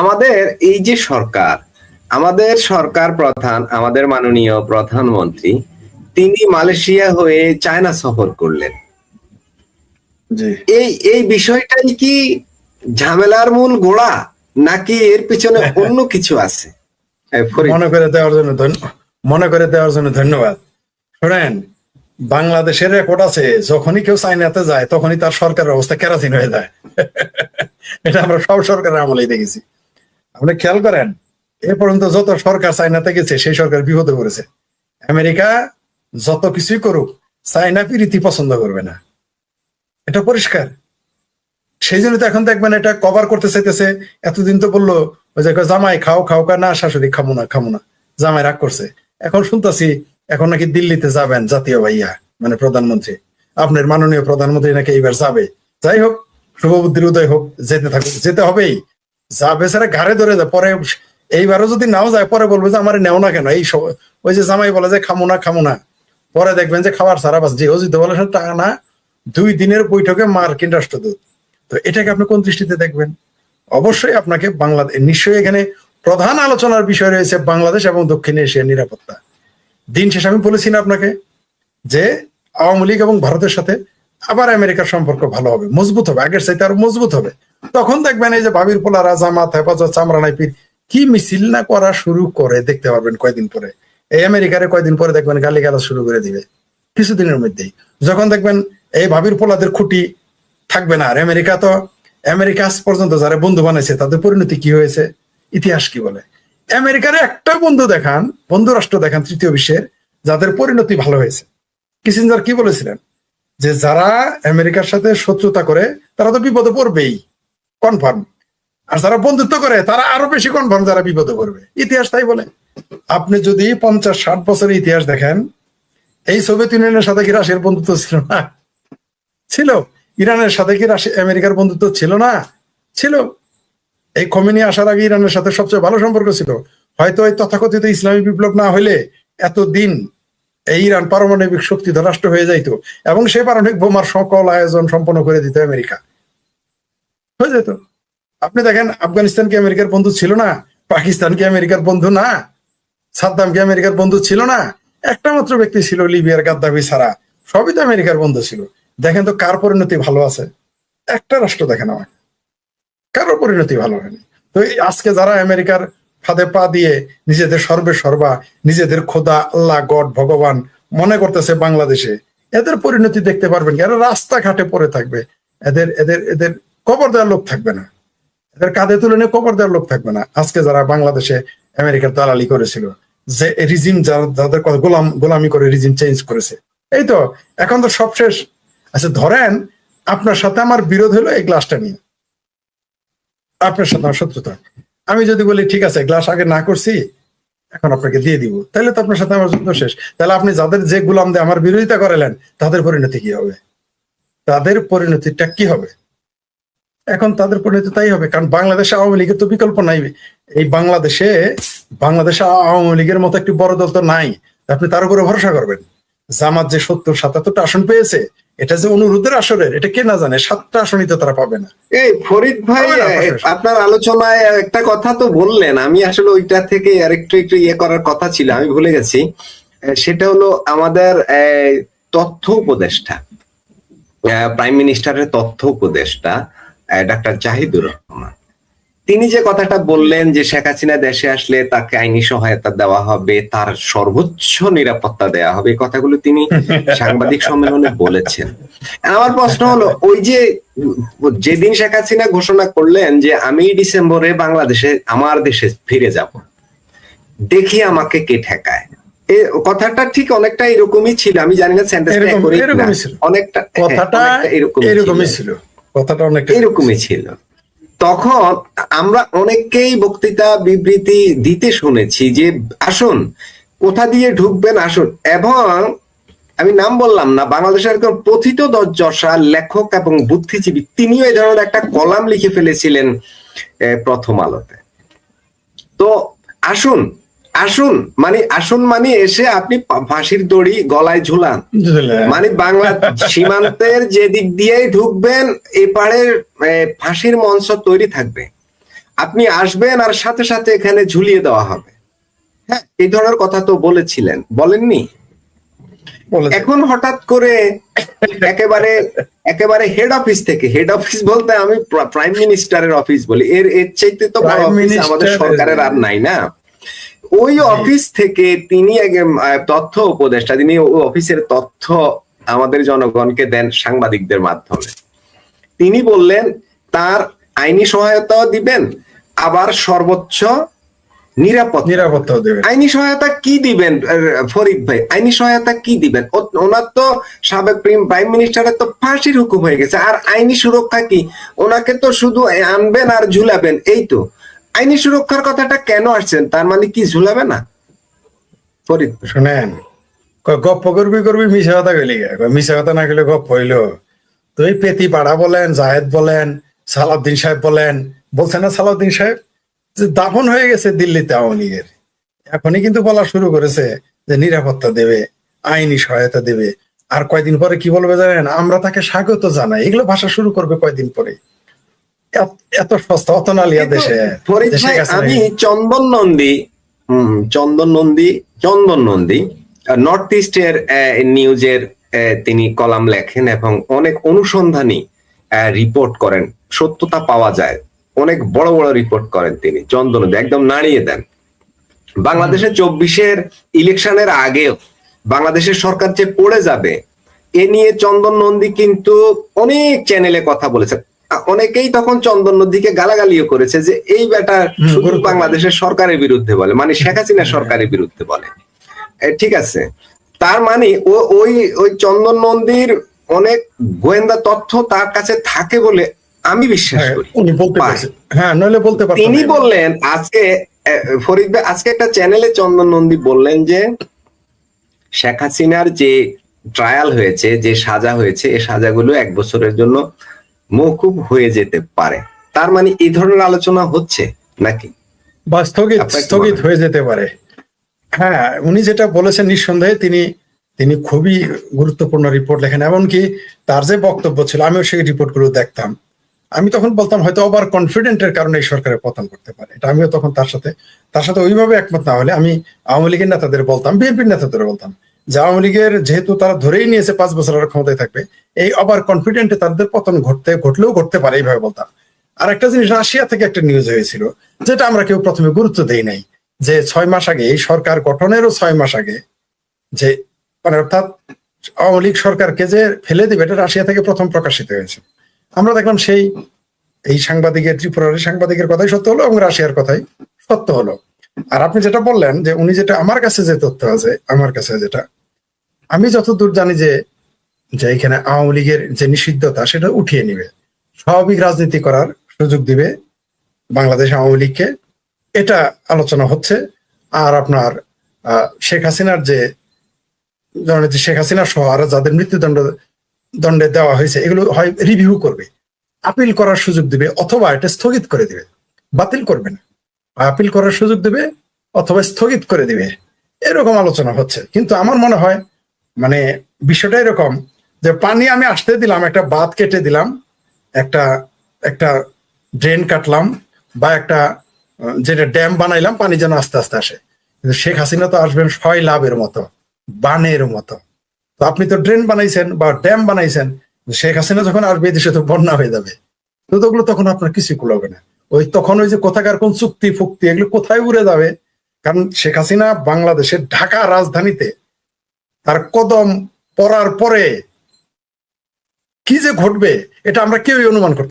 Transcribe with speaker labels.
Speaker 1: আমাদের এই যে সরকার, আমাদের সরকার প্রধান, আমাদের মাননীয় প্রধানমন্ত্রী, তিনি মালয়েশিয়া হয়ে চায়না সফর করলেন। এই এই বিষয়টাই কি ঝামেলার মূল গোড়া, নাকি এর পিছনে অন্য কিছু আছে?
Speaker 2: মনে করে দেওয়ার জন্য ধন্যবাদ। শোনেন, বাংলাদেশের রেকর্ড আছে, যখনই কেউ চায়নাতে যায় তখনই তার সরকারের অবস্থা কেরাসিন হয়ে যায়। এটা আমরা সব সরকারের আমলেই দেখেছি। আপনি খেয়াল করেন, এ পর্যন্ত যত সরকার চায়নাতে গেছে সেই সরকার বিপদে পড়েছে। আমেরিকা যত কিছুই করুক, চায়না প্রীতি পছন্দ করবে না, এটা পরিষ্কার। সেই জন্য তো এখন দেখবেন এটা কভার করতে চাইতেছে। এতদিন তো বললো ওই যে জামাই খাও খাও, না শাশুড়ি খামো না, জামাই রাগ করছে। এখন শুনতেছি এখন নাকি দিল্লিতে যাবেন জাতীয় ভাইয়া, মানে প্রধানমন্ত্রী, আপনার মাননীয় প্রধানমন্ত্রী নাকি এইবার যাবে। যাই হোক, শুভবুদ্ধির উদয় হোক, যেতে থাকুক, যেতে হবেই। যাবে স্যার ঘাড়ে ধরে যায়, পরে এইবারও যদি নাও যায় পরে বলবে যে আমার নেও না কেন। এই ওই যে জামাই বলে যে খামো না, পরে দেখবেন যে খাবার সারা বাস যে অজিত বলে টাকা না, 2 দিনের বৈঠকে মার্কিন রাষ্ট্রদূত। তো এটাকে আপনি কোন দৃষ্টিতে দেখবেন? অবশ্যই আপনাকে বাংলাদেশ, নিশ্চয়ই এখানে প্রধান আলোচনার বিষয় রয়েছে বাংলাদেশ এবং দক্ষিণ এশিয়ার নিরাপত্তা। দিন শেষে আমি বলেছি না আপনাকে যে আওয়ামী লীগ এবং ভারতের সাথে আবার আমেরিকার সম্পর্ক ভালো হবে, মজবুত হবে, আগের চাইতে আরো মজবুত হবে। তখন দেখবেন এই যে ভাবির পোলারা, জামাত, হেফাজত, চামড়া নাইপির কি মিছিল না করা শুরু করে দেখতে পারবেন কয়দিন পরে। এই আমেরিকারে কয়দিন পরে দেখবেন গালিগালাজ শুরু করে দিবে কিছুদিনের মধ্যেই। যখন দেখবেন এই ভাবির পোলাদের খুঁটি থাকবে না। আর আমেরিকা আজ পর্যন্ত যারা বন্ধু বানাইছে তাদের পরিণতি কি হয়েছে ইতিহাস কি বলে? আমেরিকার একটা বন্ধু রাষ্ট্র দেখান তৃতীয় বিশ্বের যাদের পরিণতি ভালো হয়েছে। কিসিঞ্জার কি বলেছিলেন যে যারা আমেরিকার সাথে শত্রুতা করে তারা তো বিপদে পড়বেই, কনফার্ম। আর যারা বন্ধুত্ব করে তারা আরো বেশি কনফার্ম যারা বিপদে পড়বে। ইতিহাস তাই বলে। আপনি যদি 50-60 বছরের ইতিহাস দেখেন, এই সোভিয়েত ইউনিয়নের সাথে কি রাশিয়ার বন্ধুত্ব ছিল না? ছিল। ইরানের সাথে কি আমেরিকার বন্ধুত্ব ছিল না? ছিল। এই খোমেনি আসার আগে ইরানের সাথে সবচেয়ে ভালো সম্পর্ক ছিল। হয়তো এই তথাকথিত ইসলামী বিপ্লব না হলে এতদিন এই ইরান পারমাণবিক শক্তিধর রাষ্ট্র হয়ে যাইতো এবং সেই পারমাণবিক বোমার সকল আয়োজন সম্পন্ন করে দিত আমেরিকা, হয়ে যেত। আপনি দেখেন, আফগানিস্তান কি আমেরিকার বন্ধু ছিল না? পাকিস্তান কি আমেরিকার বন্ধু না? সাদ্দাম কি আমেরিকার বন্ধু ছিল না? একটা মাত্র ব্যক্তি ছিল লিবিয়ার গাদ্দাফি ছাড়া, সবই তো আমেরিকার বন্ধু ছিল। দেখেন তো কার পরিণতি ভালো আছে? একটা রাষ্ট্র দেখেন আমাকে, কারো পরিণতি ভালো হয়নি। তো আজকে যারা আমেরিকার ফাঁদে পা দিয়ে নিজেদের সর্বা, নিজেদের খোদা, আল্লাহ, গড, ভগবান মনে করতেছে বাংলাদেশে, এদের পরিণতি দেখতে পারবেন কি? এরা রাস্তাঘাটে পড়ে থাকবে, এদের এদের এদের কবর দেওয়ার লোক থাকবে না, এদের কাঁধে তুলে নিয়ে কবর দেওয়ার লোক থাকবে না। আজকে যারা বাংলাদেশে আমেরিকার দালালি করেছিল, যে রিজিম যাদের গোলামি করে রিজিম চেঞ্জ করেছে, এই তো এখন তো সব শেষ। আচ্ছা ধরেন আপনার সাথে আমার বিরোধ হলো এই গ্লাসটা নিয়ে, আপনার সাথে আমার শত্রুতা। আমি যদি বলি ঠিক আছে গ্লাস আগে না করছি, এখন আপনাকে দিয়ে দিব, তাহলে তো আপনার সাথে আমার যুদ্ধ শেষ। তাহলে আপনি যাদের যে গোলাম দিয়ে আমার বিরোধিতা করালেন তাদের পরিণতি কি হবে? তাদের পরিণতিটা কি হবে? এখন তাদের পরিণতি তাই হবে, কারণ বাংলাদেশে আওয়ামী লীগের তো বিকল্প নাই। এই বাংলাদেশে আওয়ামী লীগের মতো একটি বড় দল তো নাই, আপনি তার উপরে ভরসা করবেন? জামাত যে 70-77টা আসন পেয়েছে, এটা যে অনুরোধের আসরের, এটা কে না জানে? 7টা আসনই তো তারা পাবে না।
Speaker 1: এই ফরিদ ভাই, আপনার আলোচনায় একটা কথা তো বললেন, আমি আসলে ওইটা থেকে আরেকটু ইয়ে করার কথা ছিল, আমি ভুলে গেছি। সেটা হলো আমাদের তথ্য উপদেষ্টা, প্রাইম মিনিস্টারের তথ্য উপদেষ্টা ডাক্তার জাহিদুর রহমান, তিনি যে কথাটা বললেন যে শেখ হাসিনা দেশে আসলে তাকে আইনি সহায়তা দেওয়া হবে, তার সর্বোচ্চ নিরাপত্তা দেওয়া হবে, এই কথাগুলো তিনি সাংবাদিক সম্মেলনে বলেছেন। আমার প্রশ্ন হলো, ওই যে যেদিন শেখ হাসিনা ঘোষণা করলেন যে আমি ডিসেম্বরে আমার দেশে ফিরে যাব, দেখি আমাকে কে ঠেকায়, এই কথাটা ঠিক অনেকটা এরকমই ছিল। আমি জানি না সেন্টেন্সটা অনেকটা কথাটা এরকমই ছিল, কথাটা অনেকটা এরকমই ছিল। তখন আমরা অনেককেই বক্তৃতা বিবৃতি দিতে শুনেছি যে আসুন, কোথা দিয়ে ঢুকবেন আসুন। এবং আমি নাম বললাম না, বাংলাদেশের একজন পথিতযশা লেখক এবং বুদ্ধিজীবী, তিনিও এই ধরনের একটা কলাম লিখে ফেলেছিলেন প্রথম আলোতে। তো আসুন মানে এসে আপনি ফাঁসির দড়ি গলায় ঝুলান, মানে বাংলা সীমান্তের যে দিক দিয়েই ঢুকবেন এপারের ফাঁসির মঞ্চ তৈরি থাকবে। আপনি আসবেন আর সাথে সাথে এখানে ঝুলিয়ে দেওয়া হবে। হ্যাঁ, এই ধরনের কথা তো বলেছিলেন, বলেননি?
Speaker 2: বলেছে।
Speaker 1: এখন হঠাৎ করে একেবারে একেবারে হেড অফিস থেকে, হেড অফিস বলতে আমি প্রাইম মিনিস্টারের অফিস বলি, এর চাইতে তো বড়
Speaker 2: প্রাইম
Speaker 1: অফিস আমাদের
Speaker 2: মিনিস্টার
Speaker 1: সরকারের আর নাই না। ওই অফিস থেকে তিনি তথ্য উপদেষ্টা, তিনি ওই অফিসের তথ্য আমাদের জনগণকে দেন সাংবাদিকদের মাধ্যমে। তিনি বললেন তার আইনি সহায়তাও দিবেন, আবার সর্বোচ্চ
Speaker 2: নিরাপত্তা দেবে।
Speaker 1: আইনি সহায়তা কি দিবেন ফরিদ ভাই? আইনি সহায়তা কি দিবেন? ওনার তো সাবেক প্রাইম মিনিস্টারের তো ফাঁসির হুকুম হয়ে গেছে, আর আইনি সুরক্ষা কি? ওনাকে তো শুধু আনবেন আর ঝুলাবেন, এই তো। আইনি সুরক্ষার কথাটা কেন আসছেন? তার মানে কি ঝুলাবে না? ফরিদ
Speaker 2: শুনেন, গপ্প করবি মিশা কথা গেলি, মিশা কথা না গেলে গপ্প হইলো। তো এই পেতি পাড়া বলেন, জাহেদ বলেন, সালাউদ্দিন সাহেব বলেন, বলছেন না সালাউদ্দিন সাহেব যে দাফন হয়ে গেছে দিল্লিতে আওয়ামী লীগের, এখনই কিন্তু বলা শুরু করেছে যে নিরাপত্তা দেবে, আইনি সহায়তা দেবে। আর কয়দিন পরে কি বলবে জানেন? আমরা তাকে স্বাগত জানাই, এগুলো ভাষা শুরু করবে কয়দিন পরে। এত সস্তা অতনালিয়া দেশে।
Speaker 1: ফরিদ ভাই, আমি চন্দন নন্দী নর্থ ইস্টের নিউজের তিনি কলাম লেখেন এবং অনেক অনুসন্ধানী রিপোর্ট করেন, সত্যতা পাওয়া যায়, অনেক বড় বড় রিপোর্ট করেন তিনি। চন্দন নন্দী একদম নাড়িয়ে দেন। বাংলাদেশের 24-এর ইলেকশনের আগেও বাংলাদেশের সরকার যে পড়ে যাবে এ নিয়ে চন্দন নন্দী কিন্তু অনেক চ্যানেলে কথা বলেছেন। অনেকেই তখন চন্দন নন্দীকে গালাগালিও করেছে যে এই বেটা শুধু বাংলাদেশের সরকারের বিরুদ্ধে বলে, মানে শেখ হাসিনা সরকারের বিরুদ্ধে বলে। ঠিক আছে, তার মানে ওই ওই চন্দন নন্দীর অনেক গোয়েন্দা তথ্য তার কাছে থাকে বলে আমি বিশ্বাস করি।
Speaker 2: উনি বলতে পারছেন, হ্যাঁ, নইলে বলতে পারতেন।
Speaker 1: তিনি বললেন আজকে, ফরিদ ভাই, আজকে একটা চ্যানেলে চন্দন নন্দী বললেন যে শেখ হাসিনার যে ট্রায়াল হয়েছে, যে সাজা হয়েছে, এই সাজাগুলো 1 বছরের জন্য মওকুফ হয়ে যেতে পারে। তার মানে এই ধরনের আলোচনা হচ্ছে নাকি,
Speaker 2: বা স্থগিত হয়ে যেতে পারে? হ্যাঁ, উনি যেটা বলেছেন নিঃসন্দেহে তিনি খুবই গুরুত্বপূর্ণ রিপোর্ট লেখেন। এমনকি তার যে বক্তব্য ছিল, আমিও সেই রিপোর্ট গুলো দেখতাম। আমি তখন বলতাম হয়তো ওভার কনফিডেন্টের কারণে এই সরকারের পতন করতে পারে। এটা আমিও তখন তার সাথে ওইভাবে একমত না হলে আমি আওয়ামী লীগের নেতাদের বলতাম, বিএনপির নেতাদের বলতাম যে আওয়ামী লীগের যেহেতু তারা ধরেই নিয়েছে 5 বছর আর ক্ষমতায় থাকবে, এই ওভার কনফিডেন্টে তাদের পতন ঘটলেও ঘটতে পারে, এইভাবে বলতাম। আর একটা জিনিস, রাশিয়া থেকে একটা নিউজ হয়েছিল যেটা আমরা কেউ প্রথমে গুরুত্ব দেই নাই, যে 6 মাস আগে, এই সরকার গঠনেরও 6 মাস আগে, যে মানে অর্থাৎ আওয়ামী লীগ সরকারকে যে ফেলে দেবে, এটা রাশিয়া থেকে প্রথম প্রকাশিত হয়েছে। আমরা দেখলাম এই ত্রিপুরার সাংবাদিকের কথাই সত্য হলো এবং রাশিয়ার কথাই সত্য হলো। আর আপনি যেটা বললেন যে উনি যেটা, আমার কাছে যে তথ্য আছে, আমার কাছে যেটা, আমি যতদূর জানি যে এখানে আওয়ামী লীগের যে নিষিদ্ধতা সেটা উঠিয়ে নিবে, স্বাভাবিক রাজনীতি করার সুযোগ দিবে বাংলাদেশ আওয়ামী লীগকে, এটা আলোচনা হচ্ছে। আর আপনার শেখ হাসিনার যে জননেত্রী শেখ হাসিনা সহ আর যাদের দণ্ডে দেওয়া হয়েছে, এগুলো হয় রিভিউ করবে, আপিল করার সুযোগ দিবে, অথবা এটা স্থগিত করে দিবে, বাতিল করবে না, আপিল করার সুযোগ দেবে অথবা স্থগিত করে দিবে, এরকম আলোচনা হচ্ছে। কিন্তু আমার মনে হয় মানে বিষয়টা এরকম যে পানি আমি আসতে দিলাম, একটা বাঁধ কেটে দিলাম, একটা ড্রেন কাটলাম, বা একটা যেটা ড্যাম বানাইলাম, পানি যেন আস্তে আস্তে আসে। কিন্তু শেখ হাসিনা তো আসবেন লাভের মতো, বানের মতো। তো আপনি তো ড্রেন বানাইছেন বা ড্যাম বানাইছেন, শেখ হাসিনা যখন আসবে দেশে তো বন্যা হয়ে যাবে, তো ওগুলো তখন আপনার কিছু কুলাবে না। তখন ওই যে কোথাকার কোন চুক্তি ফুক্তি, এগুলো কোথায় উড়ে যাবে। কারণ শেখ হাসিনা বাংলাদেশের ঢাকা রাজধানীতে তার কদম পড়ার পরে কি যে ঘটবে, এটা আমরা কেউই অনুমান করতে